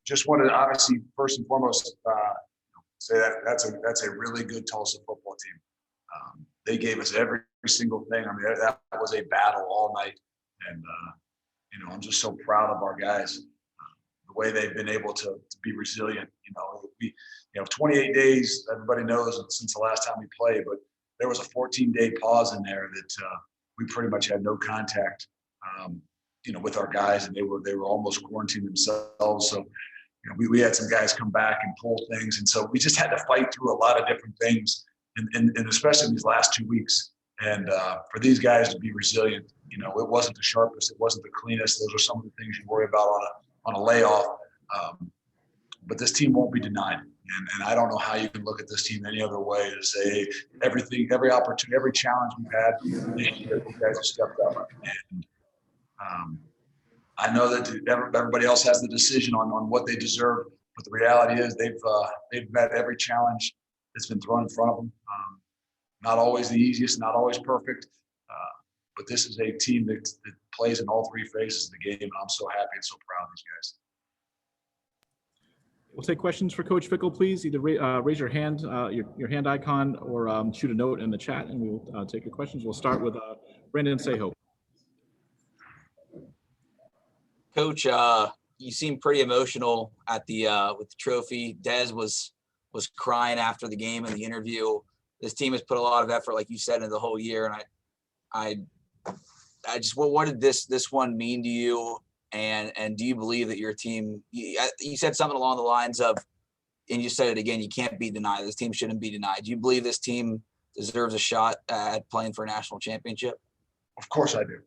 just wanted to obviously first and foremost say that that's a really good Tulsa football team. They gave us every single thing. I mean, that was a battle all night, and I'm just so proud of our guys, the way they've been able to be resilient. 28 days. Everybody knows since the last time we played, but there was a 14-day pause in there that we pretty much had no contact, with our guys, and they were almost quarantined themselves. So, we had some guys come back and pull things, and so we just had to fight through a lot of different things. And especially in these last 2 weeks. And for these guys to be resilient, it wasn't the sharpest, it wasn't the cleanest. Those are some of the things you worry about on a layoff. But this team won't be denied. And I don't know how you can look at this team any other way to say everything, every opportunity, every challenge we've had, these guys have stepped up. And I know that everybody else has the decision on what they deserve, but the reality is they've met every challenge that's been thrown in front of them. Not always the easiest, not always perfect, but this is a team that plays in all three phases of the game, and I'm so happy and so proud of these guys. We'll take questions for Coach Fickell, please. Either raise your hand, your hand icon, or shoot a note in the chat, and we will take your questions. We'll start with Brandon Seho. Coach, you seem pretty emotional at the with the trophy. Dez was crying after the game and the interview. This team has put a lot of effort, like you said, in the whole year. And I just, what did this one mean to you? And do you believe that your team, you said something along the lines of, and you said it again, you can't be denied. This team shouldn't be denied. Do you believe this team deserves a shot at playing for a national championship? Of course I do.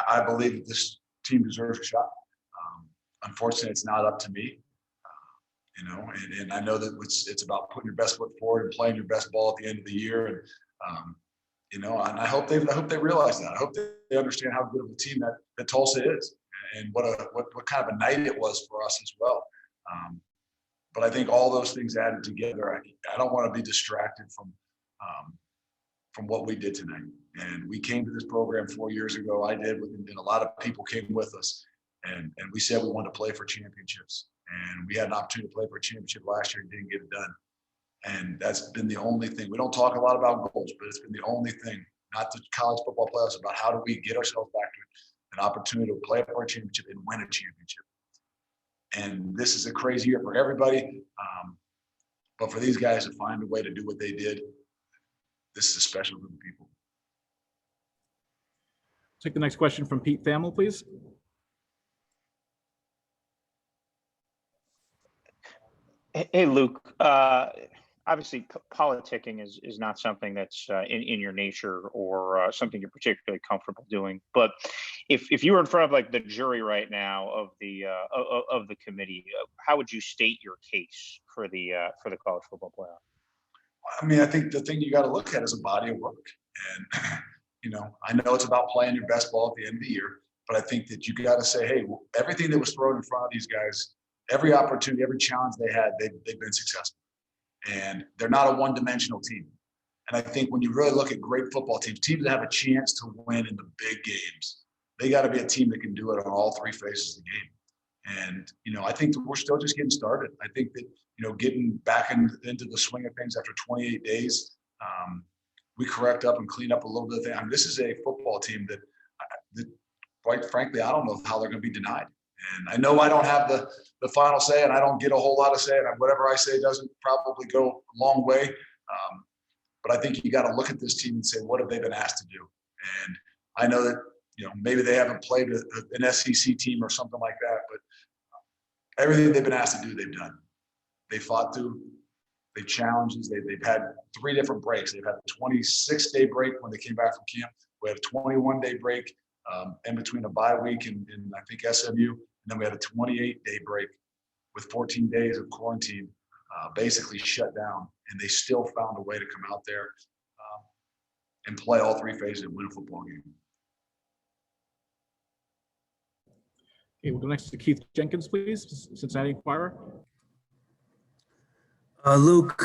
I believe that this team deserves a shot. Unfortunately, it's not up to me. And I know that it's about putting your best foot forward and playing your best ball at the end of the year. And, and I hope they realize that. I hope they understand how good of a team that Tulsa is, and what kind of a night it was for us as well. But I think all those things added together, I don't want to be distracted from what we did tonight. And we came to this program 4 years ago. I did, and a lot of people came with us, and we said we wanted to play for championships. And we had an opportunity to play for a championship last year and didn't get it done. And that's been the only thing. We don't talk a lot about goals, but it's been the only thing, not the college football playoffs, about how do we get ourselves back to an opportunity to play for a championship and win a championship. And this is a crazy year for everybody. But for these guys to find a way to do what they did, this is a special group of people. Take the next question from Pete Thamel, please. Hey, Luke, obviously politicking is not something that's in your nature or something you're particularly comfortable doing. But if you were in front of like the jury right now of the committee, how would you state your case for the college football playoff? I mean, I think the thing you got to look at is a body of work. And, I know it's about playing your best ball at the end of the year, but I think that you got to say, hey, everything that was thrown in front of these guys, every opportunity, every challenge they had, they've been successful. And they're not a one-dimensional team. And I think when you really look at great football teams that have a chance to win in the big games, they got to be a team that can do it on all three phases of the game. And, I think that we're still just getting started. I think that, getting back into the swing of things after 28 days, we correct up and clean up a little bit of things. I mean, this is a football team that, quite frankly, I don't know how they're going to be denied. And I know I don't have the final say, and I don't get a whole lot of say, and whatever I say doesn't probably go a long way. But I think you got to look at this team and say, what have they been asked to do? And I know that, maybe they haven't played an SEC team or something like that, but everything they've been asked to do, they've done. They fought through, they've challenged us. They've had 3 different breaks. They've had a 26-day break when they came back from camp. We had a 21-day break in between a bye week and I think SMU. And then we had a 28-day break with 14 days of quarantine, basically shut down. And they still found a way to come out there and play all three phases and win a football game. Okay, we'll go next to Keith Jenkins, please, Cincinnati Enquirer. Luke,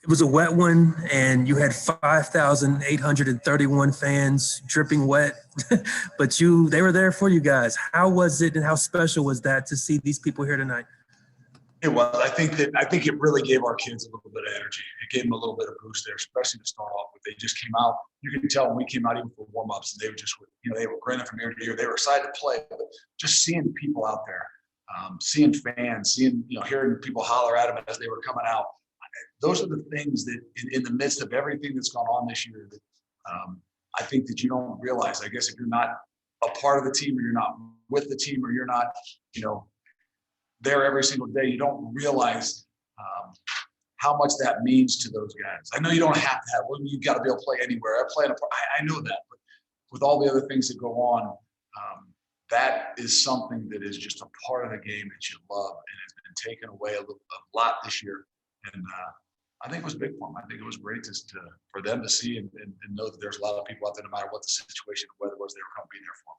it was a wet one, and you had 5,831 fans dripping wet, but they were there for you guys. How was it, and how special was that to see these people here tonight? It was. I think it really gave our kids a little bit of energy. It gave them a little bit of boost there, especially to start off with. They just came out. You can tell when we came out even for warm-ups, and they were just, they were grinning from ear to ear. They were excited to play, but just seeing people out there, seeing fans, hearing people holler at them as they were coming out. Those are the things that in the midst of everything that's gone on this year that I think that you don't realize. I guess if you're not a part of the team, or you're not with the team, or you're not, there every single day, you don't realize how much that means to those guys. I know you don't have to have, you've got to be able to play anywhere. I know that, but with all the other things that go on, that is something that is just a part of the game that you love, and it's been taken away a lot this year. And I think it was big for them. I think it was great for them to see and know that there's a lot of people out there, no matter what the situation, whether it was, they were going to be there for them.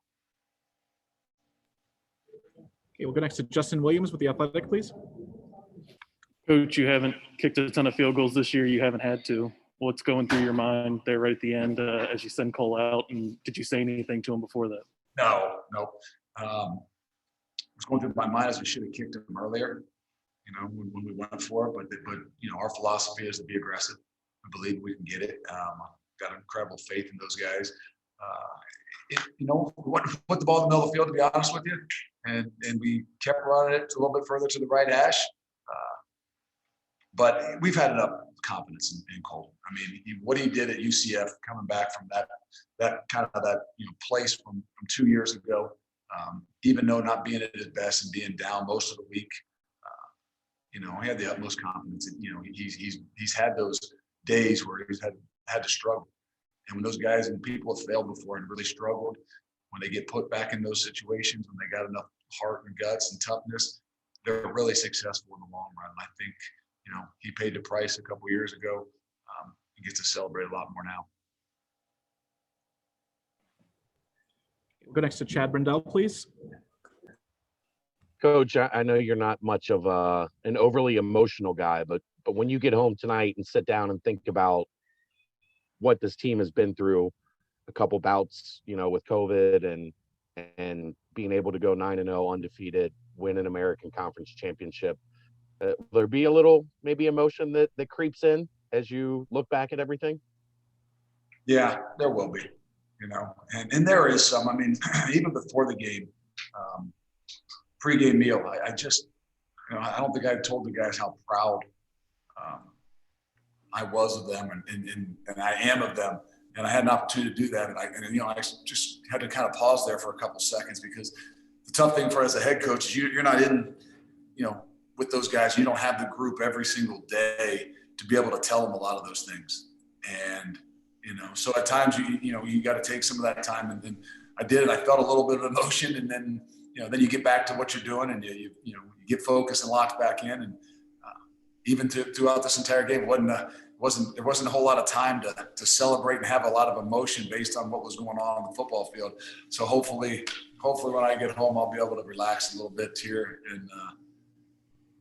Okay, we'll go next to Justin Williams with The Athletic, please. Coach, you haven't kicked a ton of field goals this year. You haven't had to. What's going through your mind there right at the end as you send Cole out? And did you say anything to him before that? No. What's going through my mind is we should have kicked him earlier, when we went for it. But our philosophy is to be aggressive. We believe we can get it. Got incredible faith in those guys. We put the ball in the middle of the field, to be honest with you, and we kept running it a little bit further to the right hash. But we've had enough confidence in Cole. I mean, what he did at UCF, coming back from that place from 2 years ago, even though not being at his best and being down most of the week, he had the utmost confidence. He's had those days where he's had to struggle. And when those guys and people have failed before and really struggled, when they get put back in those situations, when they got enough heart and guts and toughness, they're really successful in the long run. And I think, he paid the price a couple years ago. He gets to celebrate a lot more now. We'll go next to Chad Brindell, please. Coach, I know you're not much of an overly emotional guy, but when you get home tonight and sit down and think about what this team has been through, a couple bouts, with COVID and being able to go 9-0 undefeated, win an American Conference championship, will there be a little maybe emotion that creeps in as you look back at everything? Yeah, there will be, and there is some. I mean, even before the game, pregame meal, I just, I don't think I told the guys how proud I was of them and I am of them. And I had an opportunity to do that. And I just had to kind of pause there for a couple seconds, because the tough thing for as a head coach is you're not in, with those guys. You don't have the group every single day to be able to tell them a lot of those things. And, so at times you got to take some of that time. And then I did, and I felt a little bit of emotion, and then, then you get back to what you're doing, and you get focused and locked back in. And even throughout this entire game, there wasn't a whole lot of time to celebrate and have a lot of emotion based on what was going on the football field. So hopefully when I get home, I'll be able to relax a little bit here and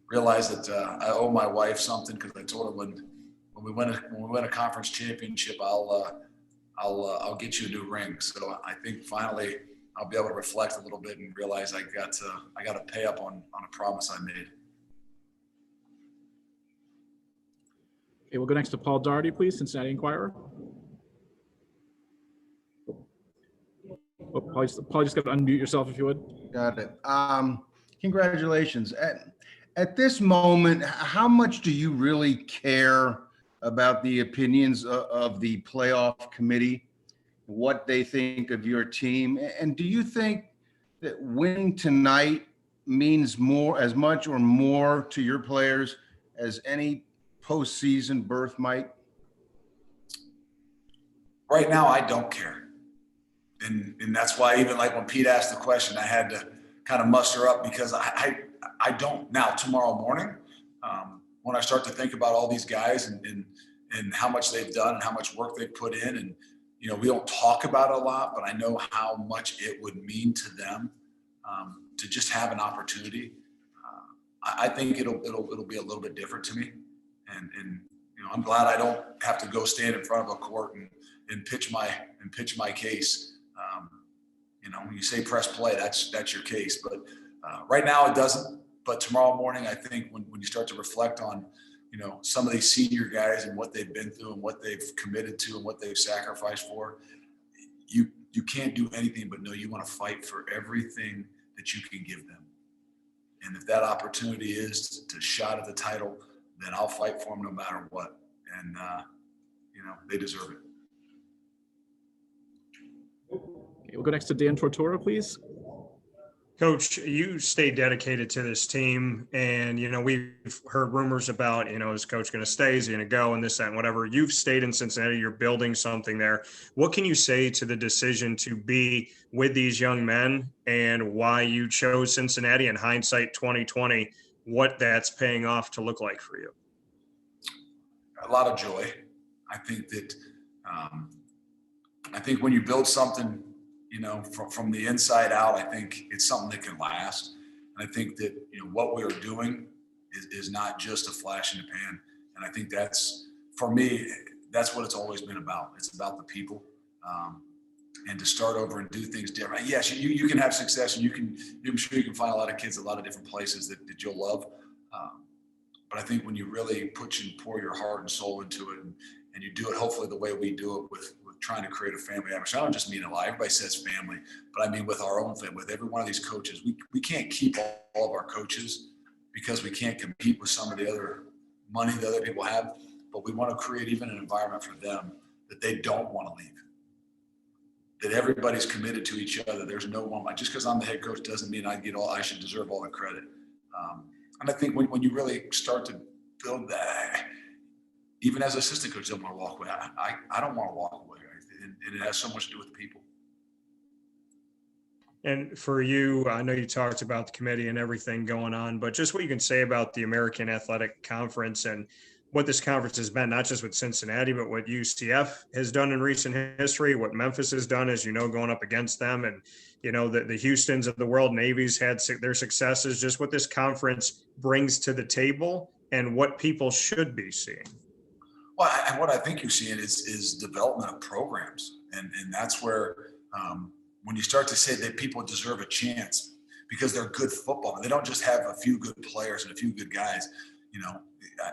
realize that I owe my wife something, because I told her when we win a conference championship, I'll get you a new ring. So I think finally I'll be able to reflect a little bit and realize I got to pay up on a promise I made. Okay, we'll go next to Paul Daugherty, please, Cincinnati Enquirer. Paul, just got to unmute yourself if you would. Got it. Congratulations. At this moment, how much do you really care about the opinions of the playoff committee, what they think of your team? And do you think that winning tonight means as much or more to your players as any postseason berth might? Right now, I don't care. And that's why, even like when Pete asked the question, I had to kind of muster up, because I don't. Now, tomorrow morning, when I start to think about all these guys and how much they've done and how much work they've put in, and we don't talk about it a lot, but I know how much it would mean to them to just have an opportunity. I think it'll be a little bit different to me, and I'm glad I don't have to go stand in front of a court and pitch my case. When you say press play, that's your case. But right now it doesn't. But tomorrow morning, I think when you start to reflect on, some of these senior guys and what they've been through and what they've committed to and what they've sacrificed for, you can't do anything but know you want to fight for everything that you can give them. And if that opportunity is to shot at the title, then I'll fight for them no matter what. And, they deserve it. Okay, we'll go next to Dan Tortora, please. Coach, you stay dedicated to this team, and we've heard rumors about is coach going to stay, is he going to go, and this, that, and whatever. You've stayed in Cincinnati, you're building something there. What can you say to the decision to be with these young men, and why you chose Cincinnati in hindsight 2020, what that's paying off to look like for you? A lot of joy. I think that when you build something from the inside out, I think it's something that can last. And I think that, what we are doing is not just a flash in the pan. And I think that's, for me, that's what it's always been about. It's about the people. And to start over and do things different. Yes, you can have success, and I'm sure you can find a lot of kids, a lot of different places that you'll love. But I think when you really pour your heart and soul into it, and you do it, hopefully the way we do it with trying to create a family atmosphere. I don't just mean a lot. Everybody says family, but I mean with our own family, with every one of these coaches. We can't keep all of our coaches because we can't compete with some of the other money that other people have, but we want to create even an environment for them that they don't want to leave, that everybody's committed to each other. There's no one, just because I'm the head coach doesn't mean I should deserve all the credit. And I think when you really start to build that, even as assistant coach, don't want to walk away. I don't want to walk away. And it has so much to do with the people. And for you, I know you talked about the committee and everything going on, but just what you can say about the American Athletic Conference and what this conference has been, not just with Cincinnati, but what UCF has done in recent history, what Memphis has done, as going up against them, and the Houstons of the world, Navy's had their successes, just what this conference brings to the table and what people should be seeing. Well, and what I think you're seeing is development of programs. And that's where when you start to say that people deserve a chance because they're good football, they don't just have a few good players and a few good guys,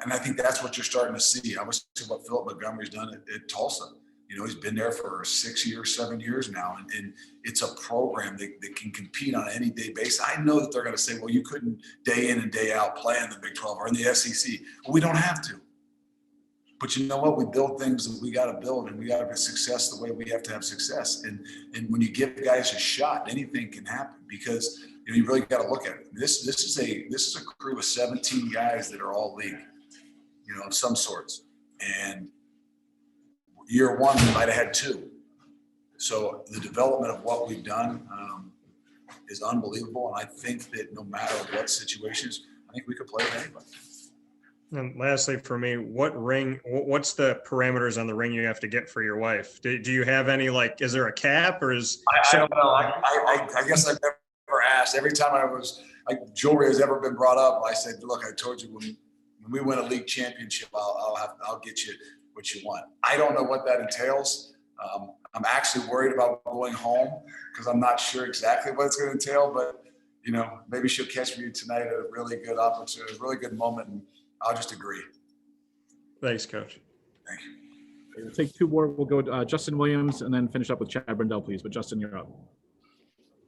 and I think that's what you're starting to see. I was seeing what Philip Montgomery's done at Tulsa. He's been there for 7 years now, and it's a program that can compete on an any day basis. I know that they're going to say, well, you couldn't day in and day out play in the Big 12 or in the SEC. Well, we don't have to. But you know what? We build things that we got to build, and we got to have success the way we have to have success. And when you give guys a shot, anything can happen because you really got to look at it. This is a crew of 17 guys that are all league, of some sorts. And year one, we might have had 2. So the development of what we've done is unbelievable. And I think that no matter what situations, I think we could play with anybody. And lastly, for me, what's the parameters on the ring you have to get for your wife? Do you have any, is there a cap or is? I don't know. I guess I've never asked. Every time jewelry has ever been brought up, I said, look, I told you when we win a league championship, I'll get you what you want. I don't know what that entails. I'm actually worried about going home because I'm not sure exactly what it's going to entail, but maybe she'll catch me tonight at a really good opportunity, a really good moment. And I'll just agree. Thanks, Coach. Thank you. We'll take 2 more. We'll go Justin Williams and then finish up with Chad Brindell, please. But Justin, you're up.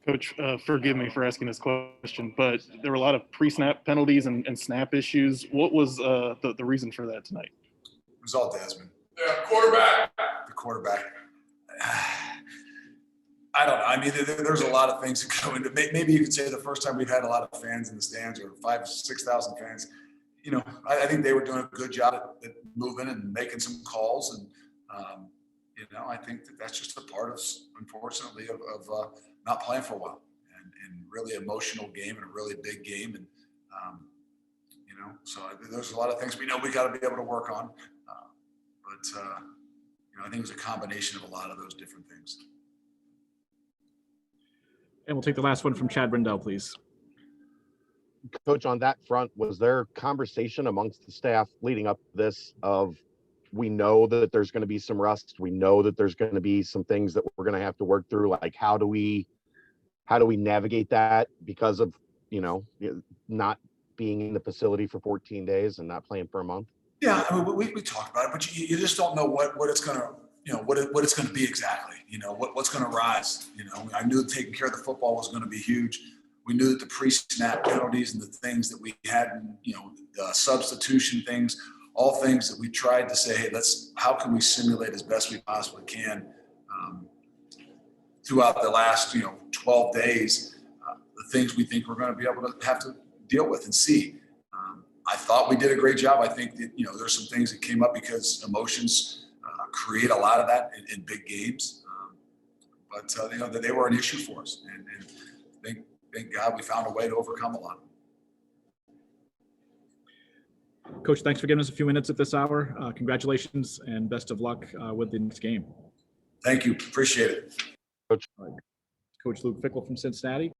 Coach, forgive me for asking this question, but there were a lot of pre-snap penalties and snap issues. What was the reason for that tonight? It was all Desmond. Yeah, quarterback. The quarterback. I don't know. I mean, there's a lot of things that go into. Maybe you could say the first time we've had a lot of fans in the stands, or 5,000-6,000 fans. I think they were doing a good job at moving and making some calls. And, I think that's just a part of, unfortunately, of not playing for a while and really emotional game and a really big game. And, so there's a lot of things we know we got to be able to work on. But I think it was a combination of a lot of those different things. And we'll take the last one from Chad Brindell, please. Coach, on that front, was there conversation amongst the staff leading up to this of, we know that there's going to be some rust, we know that there's going to be some things that we're going to have to work through, like how do we navigate that because of not being in the facility for 14 days and not playing for a month? Yeah, I mean, we talked about it, but you just don't know what it's going to, what it's going to be exactly, what's going to rise. I knew taking care of the football was going to be huge. We knew that the pre-snap penalties and the things that we had, the substitution things, all things that we tried to say, hey, how can we simulate as best we possibly can throughout the last, 12 days, the things we think we're going to be able to have to deal with and see. I thought we did a great job. I think that, there's some things that came up because emotions create a lot of that in big games. But they were an issue for us. And thank God we found a way to overcome a lot of them. Coach, thanks for giving us a few minutes at this hour. Congratulations and best of luck with the next game. Thank you. Appreciate it. Coach Luke Fickell from Cincinnati.